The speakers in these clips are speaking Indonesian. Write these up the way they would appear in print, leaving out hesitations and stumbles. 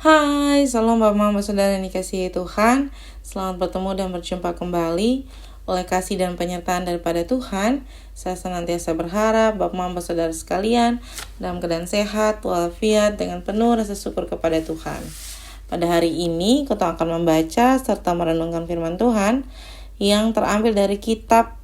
Hai, salam Bapak Mama Saudara yang dikasihi Tuhan. Selamat bertemu dan berjumpa kembali. Oleh kasih dan penyertaan daripada Tuhan, saya senantiasa berharap Bapak Mama Saudara sekalian dalam keadaan sehat, walafiat, dengan penuh rasa syukur kepada Tuhan. Pada hari ini, kita akan membaca serta merenungkan firman Tuhan yang terambil dari kitab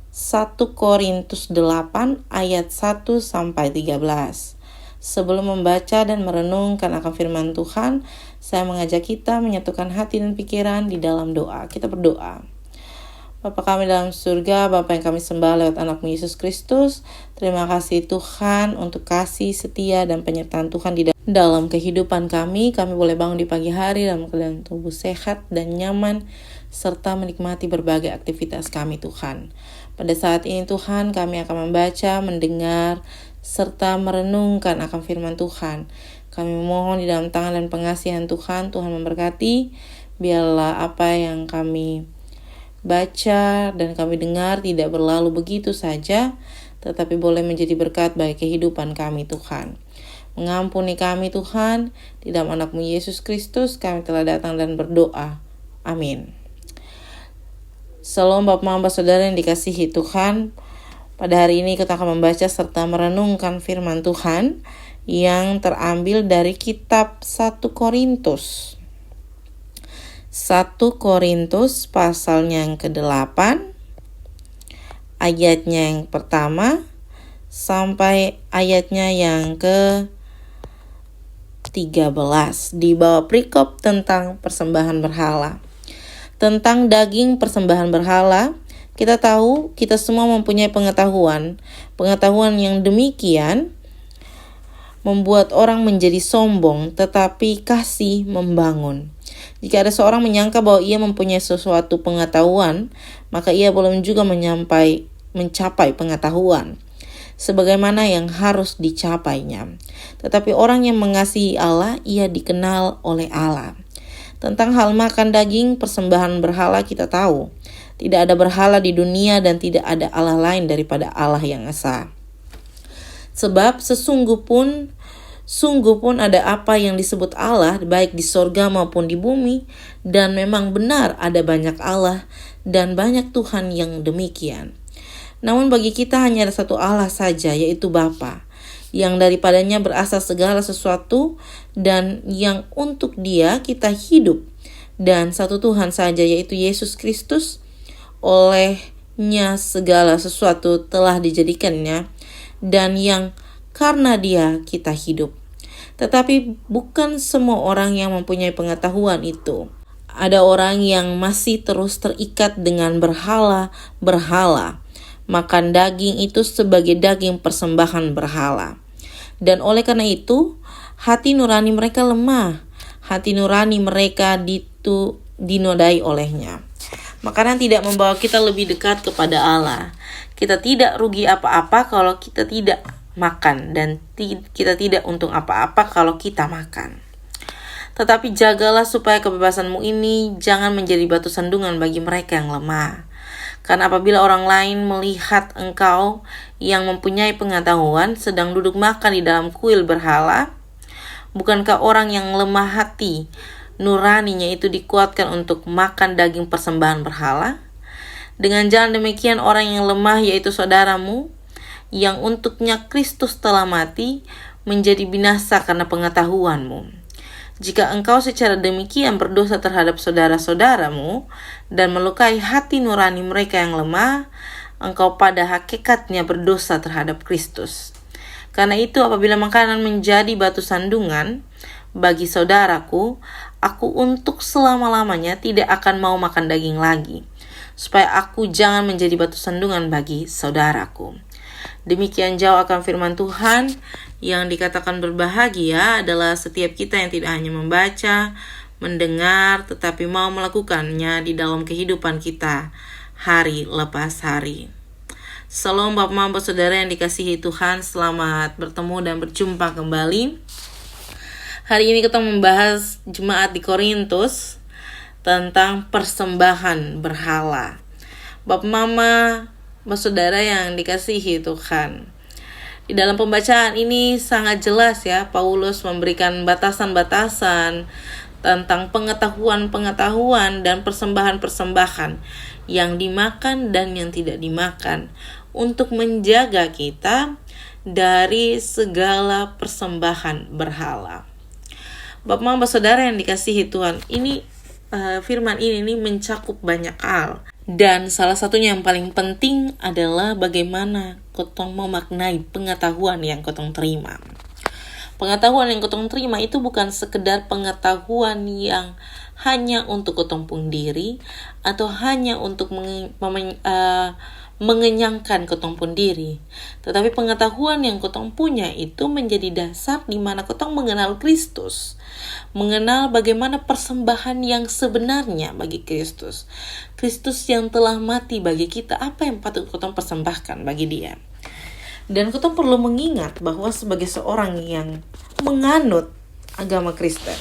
1 Korintus 8 ayat 1-13. Sebelum membaca dan merenungkan akan firman Tuhan, saya mengajak kita menyatukan hati dan pikiran di dalam doa. Kita berdoa. Bapa kami dalam surga, Bapa yang kami sembah lewat anak-Mu Yesus Kristus, terima kasih Tuhan untuk kasih, setia, dan penyertaan Tuhan di dalam kehidupan kami. Kami boleh bangun di pagi hari dalam keadaan tubuh sehat dan nyaman, serta menikmati berbagai aktivitas kami Tuhan. Pada saat ini Tuhan, kami akan membaca, mendengar, serta merenungkan akan firman Tuhan. Kami memohon di dalam tangan dan pengasihan Tuhan memberkati. Biarlah apa yang kami baca dan kami dengar tidak berlalu begitu saja, tetapi boleh menjadi berkat bagi kehidupan kami Tuhan. Mengampuni kami Tuhan, di dalam anak-Mu Yesus Kristus kami telah datang dan berdoa. Amin. Salam Bapak Mama Saudara yang dikasihi Tuhan. Pada hari ini kita akan membaca serta merenungkan firman Tuhan yang terambil dari kitab 1 Korintus. 1 Korintus pasalnya yang ke-8, ayatnya yang pertama sampai ayatnya yang ke-13. Di bawah perikop tentang persembahan berhala. Tentang daging persembahan berhala, kita tahu kita semua mempunyai pengetahuan yang demikian membuat orang menjadi sombong, tetapi kasih membangun. Jika ada seorang menyangka bahwa ia mempunyai sesuatu pengetahuan, maka ia belum juga mencapai pengetahuan sebagaimana yang harus dicapainya. Tetapi orang yang mengasihi Allah, ia dikenal oleh Allah. Tentang hal makan daging persembahan berhala kita tahu, tidak ada berhala di dunia dan tidak ada Allah lain daripada Allah yang esa. Sebab sungguh pun ada apa yang disebut Allah, baik di sorga maupun di bumi, dan memang benar ada banyak Allah dan banyak Tuhan yang demikian. Namun bagi kita hanya ada satu Allah saja, yaitu Bapa, yang daripadanya berasal segala sesuatu dan yang untuk Dia kita hidup, dan satu Tuhan saja, yaitu Yesus Kristus. Olehnya segala sesuatu telah dijadikannya, dan yang karena Dia kita hidup. Tetapi bukan semua orang yang mempunyai pengetahuan itu. Ada orang yang masih terus terikat dengan berhala, makan daging itu sebagai daging persembahan berhala. Dan oleh karena itu, hati nurani mereka lemah. Hati nurani mereka dinodai olehnya. Makanan tidak membawa kita lebih dekat kepada Allah. Kita tidak rugi apa-apa kalau kita tidak makan, dan kita tidak untung apa-apa kalau kita makan. Tetapi jagalah supaya kebebasanmu ini jangan menjadi batu sandungan bagi mereka yang lemah. Karena apabila orang lain melihat engkau yang mempunyai pengetahuan sedang duduk makan di dalam kuil berhala, bukankah orang yang lemah hati nuraninya itu dikuatkan untuk makan daging persembahan berhala? Dengan jalan demikian orang yang lemah, yaitu saudaramu, yang untuknya Kristus telah mati, menjadi binasa karena pengetahuanmu. Jika engkau secara demikian berdosa terhadap saudara-saudaramu dan melukai hati nurani mereka yang lemah, engkau pada hakikatnya berdosa terhadap Kristus. Karena itu apabila makanan menjadi batu sandungan bagi saudaraku, aku untuk selama-lamanya tidak akan mau makan daging lagi, supaya aku jangan menjadi batu sandungan bagi saudaraku. Demikian jauh akan firman Tuhan. Yang dikatakan berbahagia adalah setiap kita yang tidak hanya membaca, mendengar, tetapi mau melakukannya di dalam kehidupan kita hari lepas hari. Salam Bapak Mama Saudara yang dikasihi Tuhan, selamat bertemu dan berjumpa kembali. Hari ini kita membahas jemaat di Korintus tentang persembahan berhala. Bapak Mama Saudara yang dikasihi Tuhan, Di dalam pembacaan ini sangat jelas ya, Paulus memberikan batasan-batasan tentang pengetahuan-pengetahuan dan persembahan-persembahan yang dimakan dan yang tidak dimakan untuk menjaga kita dari segala persembahan berhala. Bapak Mama Saudara yang dikasihi Tuhan, ini firman ini mencakup banyak hal. Dan salah satunya yang paling penting adalah bagaimana kotong memaknai pengetahuan yang kotong terima. Pengetahuan yang kotong terima itu bukan sekedar pengetahuan yang hanya untuk kotong pun diri atau hanya untuk mengenyangkan kotong pun diri. Tetapi pengetahuan yang kotong punya itu menjadi dasar di mana kotong mengenal Kristus. Mengenal bagaimana persembahan yang sebenarnya bagi Kristus. Kristus yang telah mati bagi kita, apa yang patut kotong persembahkan bagi dia. Dan kotong perlu mengingat bahwa sebagai seorang yang menganut agama Kristen,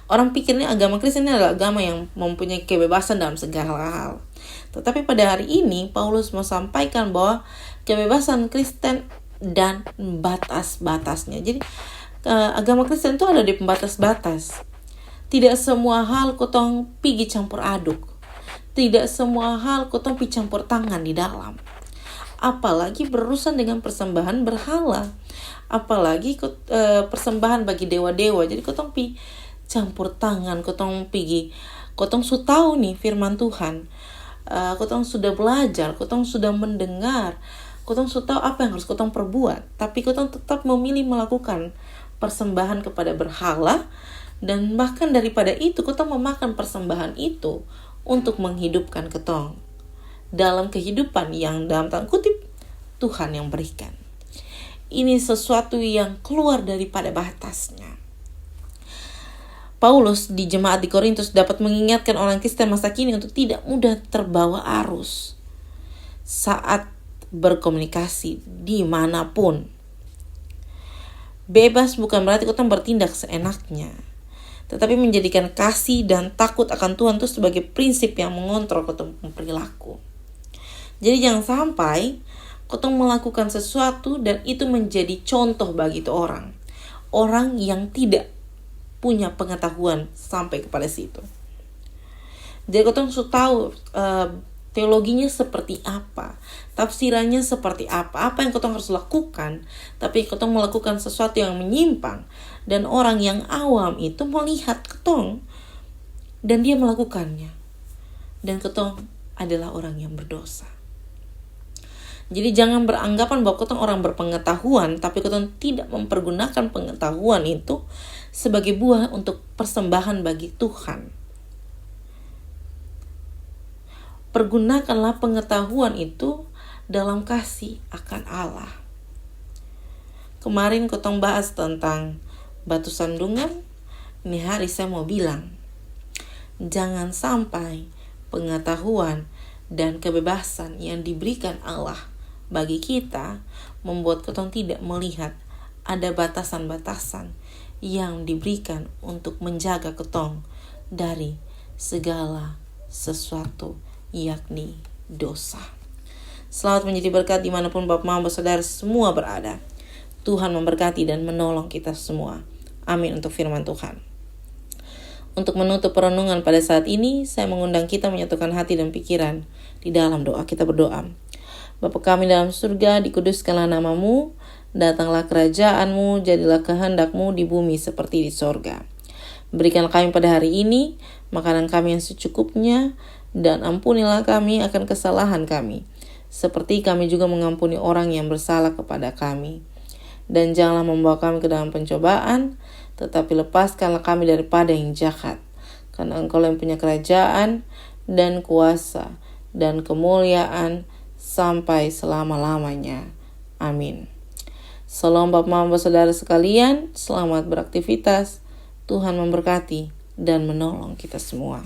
orang pikirnya agama Kristen adalah agama yang mempunyai kebebasan dalam segala hal. Tetapi pada hari ini Paulus mau sampaikan bahwa kebebasan Kristen dan batas-batasnya. Jadi agama Kristen itu ada di pembatas-batas. Tidak semua hal kotong pergi campur aduk. Tidak semua hal kotong pergi campur tangan di dalam. Apalagi berurusan dengan persembahan berhala. Apalagi persembahan bagi dewa-dewa. Jadi kotong pergi campur tangan, kotong sudah tahu nih firman Tuhan. Kotong sudah belajar, kotong sudah mendengar, kotong sudah tahu apa yang harus kotong perbuat. Tapi kotong tetap memilih melakukan persembahan kepada berhala, dan bahkan daripada itu kotong memakan persembahan itu untuk menghidupkan kotong dalam kehidupan yang dalam tanda kutip Tuhan yang berikan. Ini sesuatu yang keluar daripada batasnya. Paulus di jemaat di Korintus dapat mengingatkan orang Kristen masa kini untuk tidak mudah terbawa arus saat berkomunikasi dimanapun. Bebas bukan berarti kotong bertindak seenaknya, tetapi menjadikan kasih dan takut akan Tuhan itu sebagai prinsip yang mengontrol kotong perilaku. Jadi jangan sampai kotong melakukan sesuatu dan itu menjadi contoh bagi itu orang yang tidak punya pengetahuan sampai kepada situ. Jadi kotong sudah tahu teologinya seperti apa, tafsirannya seperti apa yang kotong harus lakukan, tapi kotong melakukan sesuatu yang menyimpang, dan orang yang awam itu melihat kotong, dan dia melakukannya, dan kotong adalah orang yang berdosa. Jadi jangan beranggapan bahwa kotong orang berpengetahuan, tapi kotong tidak mempergunakan pengetahuan itu sebagai buah untuk persembahan bagi Tuhan. Pergunakanlah pengetahuan itu dalam kasih akan Allah. Kemarin kotong bahas tentang batu sandungan. Ini hari saya mau bilang, jangan sampai pengetahuan dan kebebasan yang diberikan Allah bagi kita membuat kotong tidak melihat ada batasan-batasan yang diberikan untuk menjaga kotong dari segala sesuatu, yakni dosa. Selamat menjadi berkat dimanapun Bapak Mama Saudara semua berada. Tuhan memberkati dan menolong kita semua. Amin untuk firman Tuhan. Untuk menutup perenungan pada saat ini, saya mengundang kita menyatukan hati dan pikiran di dalam doa. Kita berdoa. Bapa kami dalam surga, dikuduskanlah namamu, datanglah kerajaan-Mu, jadilah kehendak-Mu di bumi seperti di sorga. Berikan kami pada hari ini makanan kami yang secukupnya, dan ampunilah kami akan kesalahan kami, seperti kami juga mengampuni orang yang bersalah kepada kami. Dan janganlah membawa kami ke dalam pencobaan, tetapi lepaskanlah kami daripada yang jahat. Karena Engkau yang punya kerajaan dan kuasa dan kemuliaan sampai selama-lamanya. Amin. Salam Bapak Mama Saudara sekalian, selamat beraktivitas. Tuhan memberkati dan menolong kita semua.